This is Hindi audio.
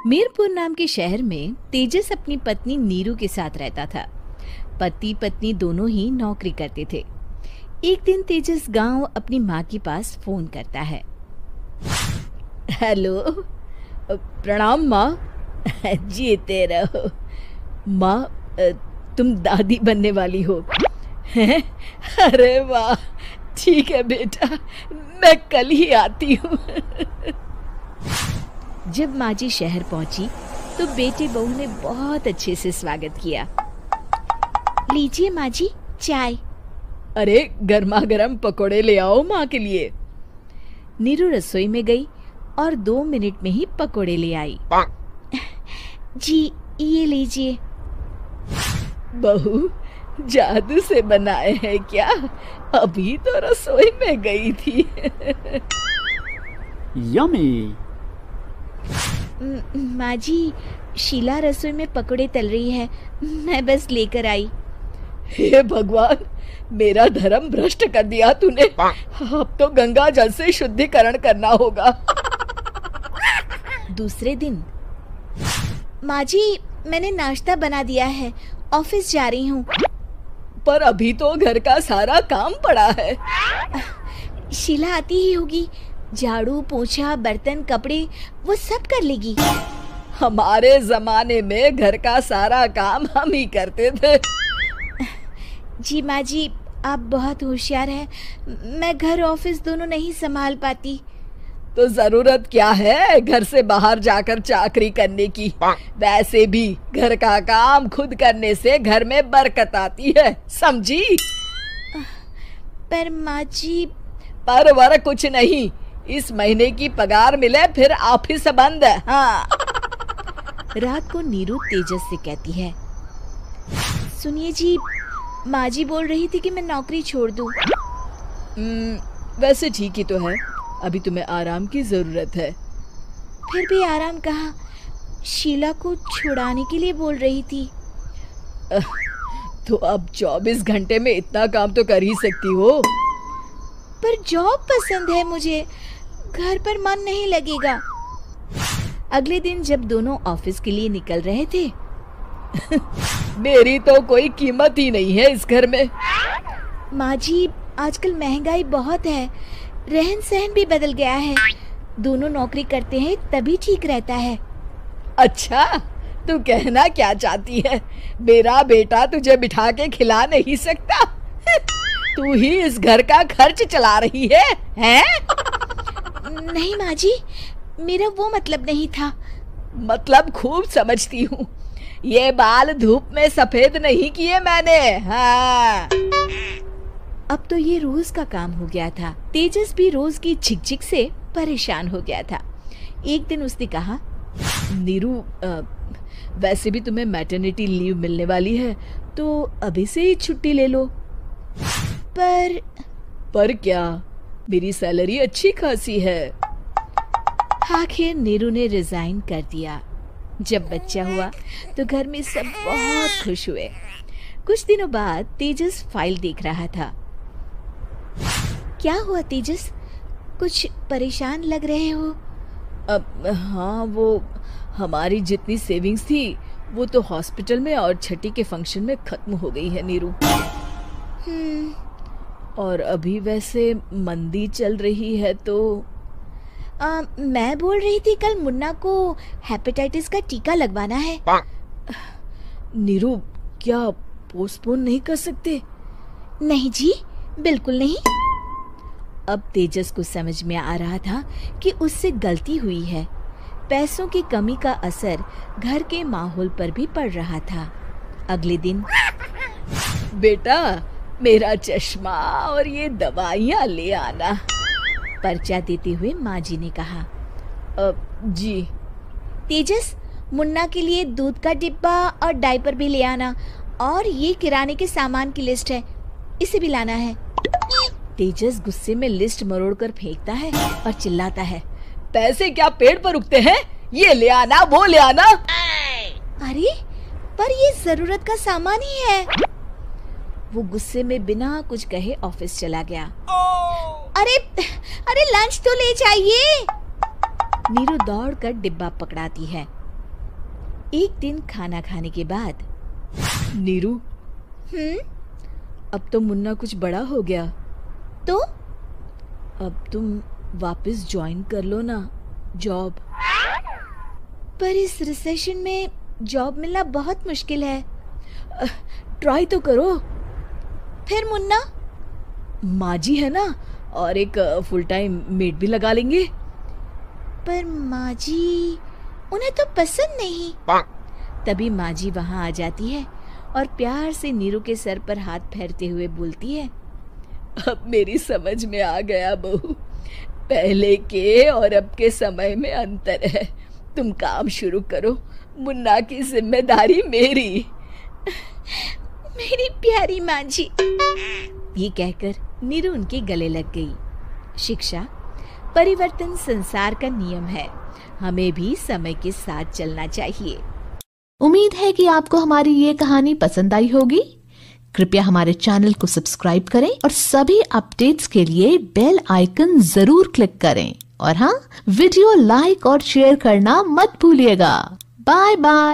मीरपुर नाम के शहर में तेजस अपनी पत्नी नीरू के साथ रहता था। पति पत्नी दोनों ही नौकरी करते थे। एक दिन तेजस गांव अपनी माँ के पास फोन करता है। हेलो, प्रणाम माँ। जीते रहो माँ, तुम दादी बनने वाली हो हैं? अरे वाह, ठीक है बेटा, मैं कल ही आती हूँ। जब माँ जी शहर पहुंची तो बेटे बहू ने बहुत अच्छे से स्वागत किया। लीजिए माँ जी, चाय। अरे गर्मा गर्म पकोड़े ले आओ माँ के लिए। नीरू रसोई में गई और 2 मिनट में ही पकोड़े ले आई। जी ये लीजिए। बहू जादू से बनाए हैं क्या? अभी तो रसोई में गई थी। यम्मी। माँ जी, शीला रसोई में पकोड़े तल रही है, मैं बस लेकर आई। हे भगवान, मेरा धर्म भ्रष्ट कर दिया तूने। अब तो गंगा जल से शुद्धिकरण करना होगा। दूसरे दिन, माँ जी मैंने नाश्ता बना दिया है, ऑफिस जा रही हूँ। पर अभी तो घर का सारा काम पड़ा है। शीला आती ही होगी, झाड़ू पोछा बर्तन कपड़े वो सब कर लेगी। हमारे जमाने में घर का सारा काम हम ही करते थे। जी माँ जी, आप बहुत होशियार हैं, मैं घर ऑफिस दोनों नहीं संभाल पाती। तो जरूरत क्या है घर से बाहर जाकर चाकरी करने की? वैसे भी घर का काम खुद करने से घर में बरकत आती है, समझी? पर माँ जी। पर वर कुछ नहीं, इस महीने की पगार मिले फिर ऑफिस बंद है। हाँ। रात को नीरू तेजस से कहती है, सुनिए जी, माँ जी बोल रही थी कि मैं नौकरी छोड़ दूं। वैसे ठीक ही तो है, अभी तुम्हें आराम की जरूरत है। फिर भी आराम कहाँ, शीला को छुड़ाने के लिए बोल रही थी। तो अब 24 घंटे में इतना काम तो कर ही सकती हो। पर जॉब पसंद है मुझे, घर पर मन नहीं लगेगा। अगले दिन जब दोनों ऑफिस के लिए निकल रहे थे, मेरी तो कोई कीमत ही नहीं है इस घर में। माँ जी, आजकल महंगाई बहुत है, रहन सहन भी बदल गया है, दोनों नौकरी करते हैं तभी ठीक रहता है। अच्छा, तू कहना क्या चाहती है? मेरा बेटा तुझे बिठा के खिला नहीं सकता? तू ही इस घर का खर्च चला रही है, हैं? नहीं माँ जी, मेरा वो मतलब नहीं था। मतलब खूब समझती हूँ, ये बाल धूप में सफेद नहीं किए मैंने। हाँ। अब तो ये रोज का काम हो गया था। तेजस भी रोज की झिकझिक से परेशान हो गया था। एक दिन उसने कहा, नीरू, वैसे भी तुम्हें मैटरनिटी लीव मिलने वाली है, तो अभी से ही छुट्टी ले लो। पर क्या, मेरी सैलरी अच्छी खासी है। आखिर नीरू ने रिजाइन कर दिया। जब बच्चा हुआ तो घर में सब बहुत खुश हुए। कुछ दिनों बाद तेजस फाइल देख रहा था। क्या हुआ तेजस, कुछ परेशान लग रहे हो? हाँ, वो हमारी जितनी सेविंग्स थी वो तो हॉस्पिटल में और छठी के फंक्शन में खत्म हो गई है नीरू। और अभी वैसे मंदी चल रही है तो मैं बोल रही थी कल मुन्ना को हेपेटाइटिस का टीका लगवाना है। नीरू, क्या पोस्टपोन नहीं कर सकते? नहीं जी, बिल्कुल नहीं। अब तेजस को समझ में आ रहा था कि उससे गलती हुई है। पैसों की कमी का असर घर के माहौल पर भी पड़ रहा था। अगले दिन, बेटा मेरा चश्मा और ये दवाइयाँ ले आना, पर्चा देते हुए माँ जी ने कहा। जी। तेजस, मुन्ना के लिए दूध का डिब्बा और डायपर भी ले आना, और ये किराने के सामान की लिस्ट है, इसे भी लाना है। तेजस गुस्से में लिस्ट मरोड़कर फेंकता है और चिल्लाता है, पैसे क्या पेड़ पर उगते हैं? ये ले आना, वो ले आना। अरे पर ये जरूरत का सामान ही है। वो गुस्से में बिना कुछ कहे ऑफिस चला गया। अरे लंच तो ले जाइए। नीरू दौड़कर डिब्बा पकड़ाती है। एक दिन खाना खाने के बाद, नीरू, अब तो मुन्ना कुछ बड़ा हो गया, तो अब तुम वापस ज्वाइन कर लो ना जॉब। पर इस रिसेशन में जॉब मिलना बहुत मुश्किल है। ट्राई तो करो। फिर मुन्ना? माँ जी है ना, और एक फुल टाइम मेड भी लगा लेंगे। पर माँ जी, उन्हें तो पसंद नहीं। तभी माँ जी वहाँ आ जाती है और प्यार से नीरू के सर पर हाथ फेरते हुए बोलती है, अब मेरी समझ में आ गया बहू, पहले के और अब के समय में अंतर है। तुम काम शुरू करो, मुन्ना की जिम्मेदारी मेरी। मेरी प्यारी माँ जी। ये कहकर नीरू उनके गले लग गई। शिक्षा, परिवर्तन संसार का नियम है, हमें भी समय के साथ चलना चाहिए। उम्मीद है कि आपको हमारी ये कहानी पसंद आई होगी। कृपया हमारे चैनल को सब्सक्राइब करें और सभी अपडेट्स के लिए बेल आइकन जरूर क्लिक करें। और हाँ, वीडियो लाइक और शेयर करना मत भूलिएगा। Bye bye.